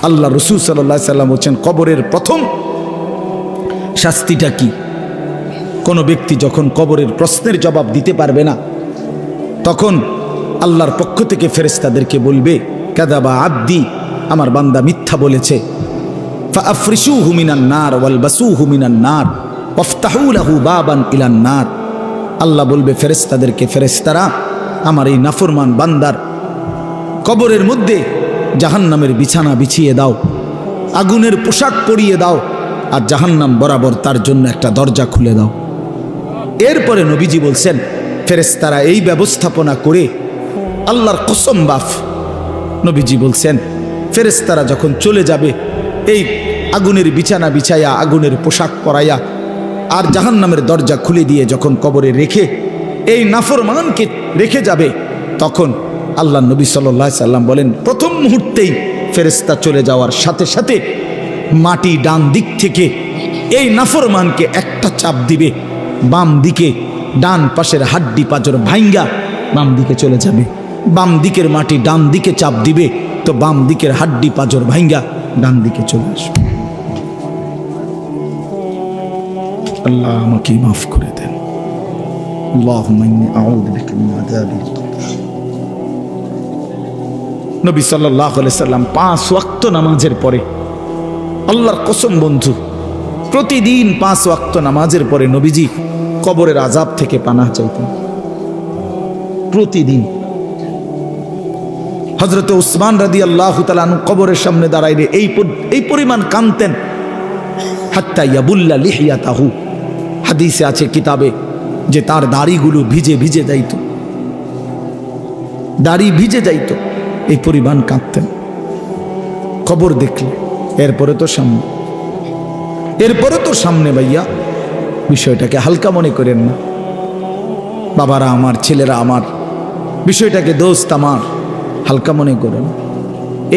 আল্লাহ রসুল সাল্লাল্লাহু আলাইহি সাল্লাম বলছেন কবরের প্রথম শাস্তিটা কি? কোনো ব্যক্তি যখন কবরের প্রশ্নের জবাব দিতে পারবে না, তখন আল্লাহর পক্ষ থেকে ফেরেশতাদেরকে বলবে, কাযাবা আব্দি, আমার বান্দা মিথ্যা বলেছে। ফাআফরিশুহু মিনান নার ওয়ালবাসুহু মিনান নার ওয়াফতাহু লাহু বাবান ইলান নার। আল্লাহ বলবে ফেরেশতাদেরকে, ফেরেশতারা আমার এই নাফরমান বান্দার কবরের মধ্যে জাহান্নামের বিছানা বিছিয়ে দাও, আগুনের পোশাক পরিয়ে দাও, আর জাহান্নাম বরাবর তার জন্য একটা দরজা খুলে দাও। এরপরে নবীজি বলছেন ফেরেশতারা এই ব্যবস্থাপনা করে, আল্লাহর কসম বাফ, নবীজি বলছেন ফেরেশতারা যখন চলে যাবে এই আগুনের বিছানা বিছাইয়া, আগুনের পোশাক পরাইয়া, আর জাহান্নামের দরজা খুলে দিয়ে যখন কবরে রেখে এই নাফরমানকে রেখে যাবে, তখন আল্লাহ নবী সাল্লাল্লাহু আলাইহি সাল্লাম বলেন প্রথম মুহূর্তেই ফেরেশতা চলে যাওয়ার সাথে সাথে মাটি ডান দিক থেকে এই নাফরমানকে একটা চাপ দিবে, বাম দিকে ডান পাশের হাড্ডি পাঁজর ভাঙ্গা বাম দিকে চলে যাবে। বাম দিকের মাটি ডান দিকে চাপ দিবে, তো বাম দিকের হাড্ডি পাঁজর ভাঙ্গা ডান দিকে চলে আসবে। আল্লাহ আমাকে মাফ করে দেন। আল্লাহুম্মা ইন্নী আউযু বিকা মিন আযাবিল কবর। নবী সাল্লাল্লাহু আলাইহি সাল্লাম 5 ওয়াক্ত নামাজের পরে, আল্লাহর কসম বন্ধু, প্রতিদিন 5 ওয়াক্ত নামাজের পরে নবীজি কবরের আযাব থেকে পানাহ চাইতেন। প্রতিদিন হযরত উসমান রাদিয়াল্লাহু তাআলা আনহু কবরের সামনে দাঁড়াইলে এই পরিমাণ কাঁদতেন, হাত্তা ইয়াবুল্লা লিহিয়াতাহু। হাদিসে আছে কিতাবে যে তার দাড়িগুলো ভিজে ভিজে যাইত, দাড়ি ভিজে যাইত, এই পরিমাণ কাঁদতেন কবর দেখলে। এরপরে তো সামনে ভাইয়া, বিষয়টাকে হালকা মনে করেন না। বাবারা আমার, ছেলেরা আমার, বিষয়টাকে দোস্ত আমার, হালকা মনে করেন।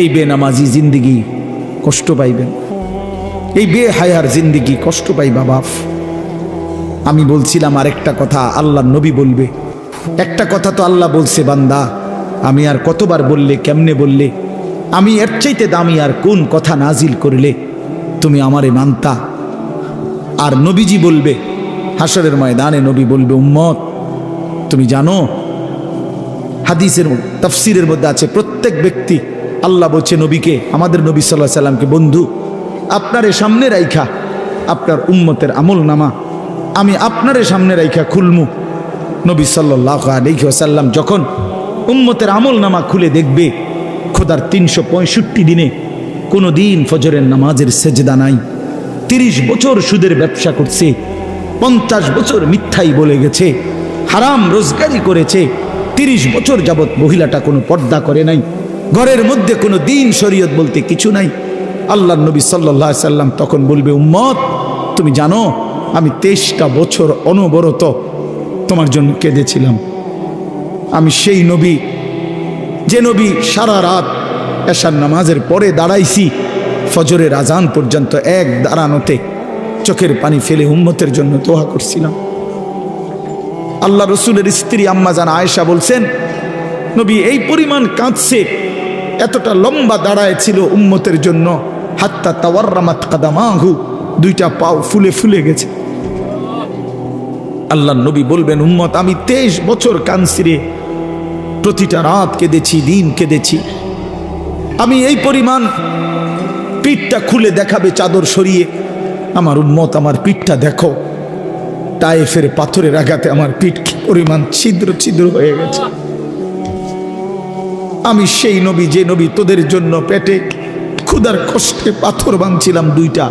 এই বেনামাজি জিন্দিগি কষ্ট পাইবেন, এই বেহায়ার জিন্দিগি কষ্ট পাইবা বাপ। আমি বলছিলাম আরেকটা কথা আল্লাহ নবী বলবে, একটা কথা তো আল্লাহ বলছে, বান্দা আমি আর কতবার বললে, কেমনে বললে, আমি এর চাইতে দামি আর কোন কথা নাজিল করলে তুমি আমারে মানতা। আর নবীজি বলবে হাসরের ময়দানে, নবী বলবে উম্মত তুমি জানো, হাদিসের তাফসীরের মধ্যে আছে প্রত্যেক ব্যক্তি, আল্লাহ বলছে নবীকে, আমাদের নবী সাল্লাল্লাহু আলাইহি সাল্লামকে, বন্ধু আপনারে সামনে রাইখা আপনার উম্মতের আমল নামা আমি আপনারে সামনে রাইখা খুলমু। নবী সাল্লাল্লাহু আলাইহি ওয়াসাল্লাম যখন উম্মতের আমল নামা খুলে দেখবে, খোদার 365 দিনে কোনো দিন ফজরের নামাজের সেজদা নাই, 30 বছর সুদের ব্যবসা করছে, 50 বছর মিথ্যাই বলে গেছে, হারাম রোজগারি করেছে, 30 বছর যাবৎ মহিলাটা কোনো পর্দা করে নাই, ঘরের মধ্যে কোনো দিন শরীয়ত বলতে কিছু নাই। আল্লাহর নবী সাল্লাল্লাহু আলাইহি সাল্লাম তখন বলবে উম্মত তুমি জানো আমি 23টা বছর অনবরত তোমার জন্য কেঁদেছিলাম। আমি সেই নবী, যে নবী সারা রাত এশার নামাজের পরে দাঁড়াইছি ফজরের আজান পর্যন্ত, এক দাঁড়ানোতে চোখের পানি ফেলে উম্মতের জন্য দোয়া করছিলাম। আল্লাহ রসুলের স্ত্রী আম্মা জান আয়েশা বলছেন নবী এই পরিমাণ কাঁদছে, এতটা লম্বা দাঁড়ায় ছিল উম্মতের জন্য, হাত্তা তাওয়াররামাত কাদামাহু, 2টা পাও ফুলে ফুলে গেছে। আল্লাহ নবী বলবেন উম্মত আমি 23 বছর কাঁদছি রে, প্রতিটা রাত কেঁদেছি, দিন কেঁদেছি। আমি এই পরিমাণ, পিঠটা খুলে দেখাবে চাদর সরিয়ে, আমার উম্মত আমার পিঠটা দেখো, তায়েফের পাথরের আঘাতে আমার পিঠ কি পরিমাণ ছিদ্র ছিদ্র হয়ে গেছে। আমি সেই নবী, যে নবী তোদের জন্য পেটে ক্ষুধার কষ্টে পাথর বাঁধছিলাম 2টা।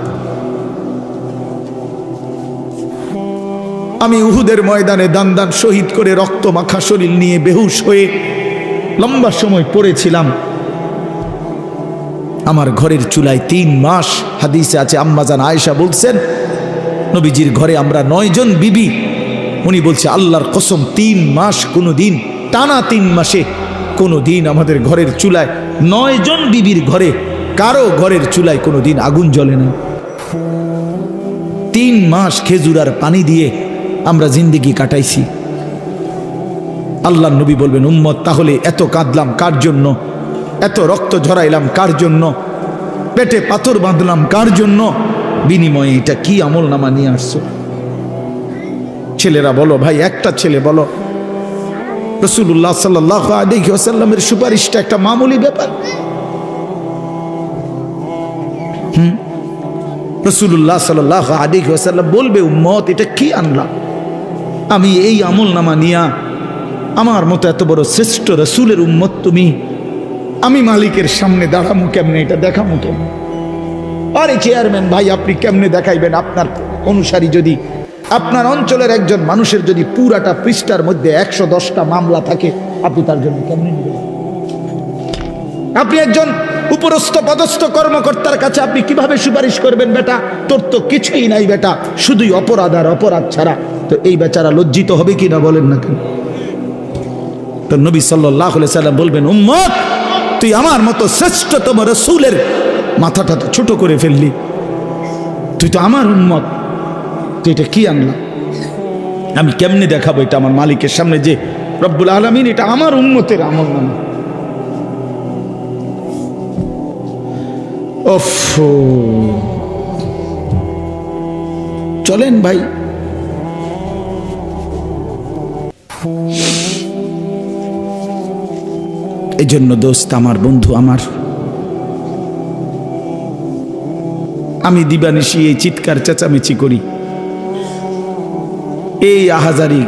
আমি উহুদের ময়দানে দান দান শহীদ করে রক্ত মাখা শরীর নিয়ে বেহুশ হয়ে লম্বা সময় পড়েছিলাম। আমার ঘরের চুলায় 3 মাস, হাদিসে আছে আম্মা জান আয়েশা বলছেন নবীজির ঘরে আমরা 9 জন বিবি, উনি বলছে আল্লাহর কসম 3 মাস, কোনো দিন টানা 3 মাসে কোনো দিন আমাদের ঘরের চুলায় 9 জন বিবির ঘরে কারো ঘরের চুলায় কোনো দিন আগুন জ্বলে না। 3 মাস খেজুর আর পানি দিয়ে আমরা জিন্দেগি কাটাইছি। আল্লাহ নবী বলবেন উম্মত তাহলে এত কাঁদলাম কার জন্য, এত রক্ত ঝরাইলাম কার জন্য? পেটে পাথর বাঁধলাম কার জন্য? বিনিময়ে এটা কি আমল নামা নিয়ে আসছো? ছেলেরা বলো ভাই, একটা ছেলে বলো রাসূলুল্লাহ সাল্লাল্লাহু আলাইহি ওয়াসাল্লামের সুপারিশটা একটা মামুলি ব্যাপার? রাসূলুল্লাহ সাল্লাল্লাহু আলাইহি ওয়াসাল্লাম বলবে, উম্মত এটা কি আনলা? আমি এই আমল নামা নিয়া আমার মতো এত বড় শ্রেষ্ঠ রাসূলের উম্মত তুমি, আমি মালিকের সামনে দাঁড়ামু কেমনে? এটা দেখামু কেমনে? আরে চেয়ারম্যান ভাই, আপনি কেমনে দেখাইবেন? আপনার অনুসারী যদি, আপনার অঞ্চলের একজন মানুষের যদি পুরাটা পৃষ্ঠার মধ্যে 110টা মামলা থাকে, আপনি তার জন্য কেমনে নেবেন? আপনি একজন উপরস্থ পদস্থ কর্মকর্তার কাছে আপনি কিভাবে সুপারিশ করবেন? বেটা তোর তো কিছুই নাই বেটা, শুধুই অপরাধ আর অপরাধ ছাড়া। তো এই বেচারা লজ্জিত হবে কি না বলেন না কেন? তো নবী সাল্লাল্লাহু আলাইহি সাল্লাম বলবেন, উম্মত তুই আমার মতো শ্রেষ্ঠতম রাসূলের মাথাটা তো ছোট করে ফেললি, তুই তো আমার উম্মত, তুই এটা কি আনলা? আমি কেমনে দেখাবো এটা আমার মালিকের সামনে যে রব্বুল আলামিন এটা আমার উম্মতের আমল নামা? ওফ, চলেন ভাই, এই জন্য দোস্ত আমার, বন্ধু আমার, আমি দিবানিশি এই চিৎকার চেঁচামেচি করি, এই আহাজারি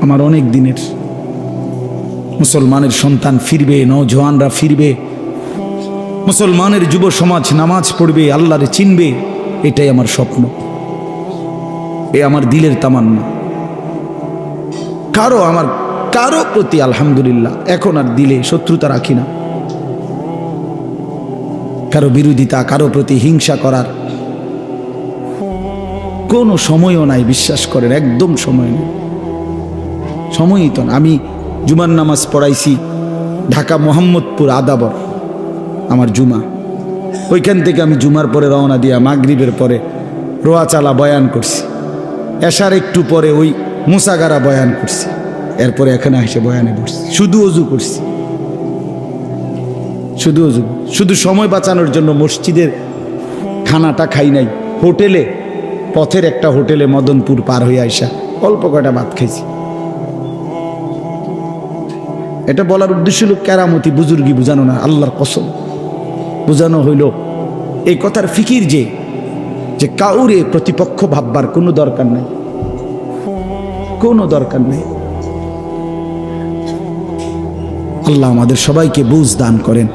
আমার অনেক দিনের। মুসলমানের সন্তান ফিরবে, নওজওয়ানরা ফিরবে, মুসলমানের যুব সমাজ নামাজ পড়বে, আল্লাহরে চিনবে, এটাই আমার স্বপ্ন, এ আমার দিলের তামান্না। কারো প্রতি আলহামদুলিল্লাহ এখন আর দিলে শত্রুতা রাখি না, কারো বিরোধিতা, কারো প্রতি হিংসা করার কোনো সময়ও নাই, বিশ্বাস করেন, একদম সময় নেই, সময়ই তো না। আমি জুমার নামাজ পড়াইছি ঢাকা মোহাম্মদপুর আদাবর, আমার জুমা, ওইখান থেকে আমি জুমার পরে রওনা দিয়া মাগরিবের পরে রোয়াচালা বয়ান করছি, এশার একটু পরে ওই মুসাগারা বয়ান করছি, এরপরে এখানে এসে বয়ানে বসছি, শুধু অজু করছি, শুধু অজু, শুধু সময় বাঁচানোর জন্য মসজিদের খানাটা খাই নাই, হোটেলে, পথের একটা হোটেলে মদনপুর পার হয়ে আইসা অল্প কয়টা ভাত খাইছি। এটা বলার উদ্দেশ্য হলো কেরামতি বুজুর্গি বুঝানো না, আল্লাহর কসম বুঝানো হইল এই কথার ফিকির যে কাউরে প্রতিপক্ষ ভাববার কোনো দরকার নাই, কোনো দরকার নেই। আল্লাহ আমাদের সবাইকে বুঝ দান করেন।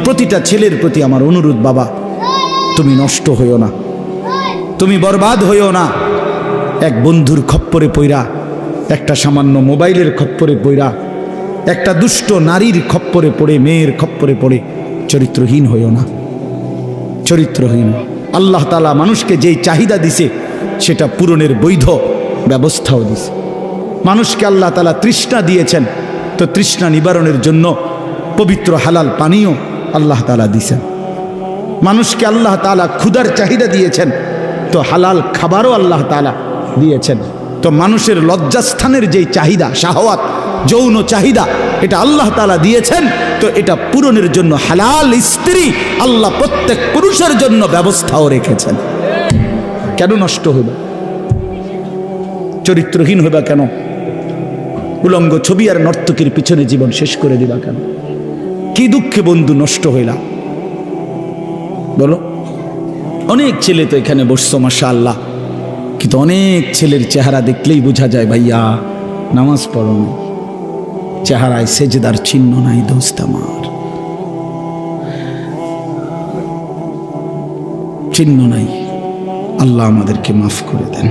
প্রতিটা ছেলের প্রতি আমার অনুরোধ, বাবা তুমি নষ্ট হইও না, তুমি বরবাদ হইও না। এক বন্ধুর খপ্পরে পইরা, একটা সামান্য মোবাইলের খপ্পরে পইরা, একটা দুষ্ট নারীর খপ্পরে পড়ে, মেয়ের খপ্পরে পড়ে চরিত্রহীন হইও না, চরিত্রহীন। আল্লাহ তাআলা মানুষকে যেই চাহিদা দিছে সেটা পূরণের বৈধ ব্যবস্থাও দিছে। মানুষকে আল্লাহ তাআলা তৃষ্ণা দিয়েছেন, তো তৃষ্ণা নিবারণের জন্য পবিত্র হালাল পানীয় আল্লাহ তাআলা দিয়েছেন। মানুষকে আল্লাহ তাআলা ক্ষুধার চাহিদা দিয়েছেন, তো হালাল খাবারও আল্লাহ তাআলা দিয়েছেন। তো মানুষের লজ্জাস্থানের যেই চাহিদা, শাহওয়াত, যৌন চাহিদা, এটা আল্লাহ তাআলা দিয়েছেন, তো এটা পূরণের জন্য হালাল স্ত্রী আল্লাহ প্রত্যেক পুরুষের জন্য ব্যবস্থাও রেখেছেন। কেন নষ্ট হইবা, চরিত্রহীন হইবা কেন? উলঙ্গ ছবি আর নর্তকীর পিছনে জীবন শেষ করে দিবা কেন? কি দুঃখে বন্ধু নষ্ট হইলা বলো? অনেক ছেলে তো এখানে বসছো মাশাআল্লাহ, কিন্তু অনেক ছেলের চেহারা দেখলেই বোঝা যায় ভাইয়া নামাজ পড়ো না, চেহারায় সেজদার চিহ্ন নাই। দোস্ত আমার, চিহ্ন নাই। আল্লাহ আমাদেরকে মাফ করে দেন।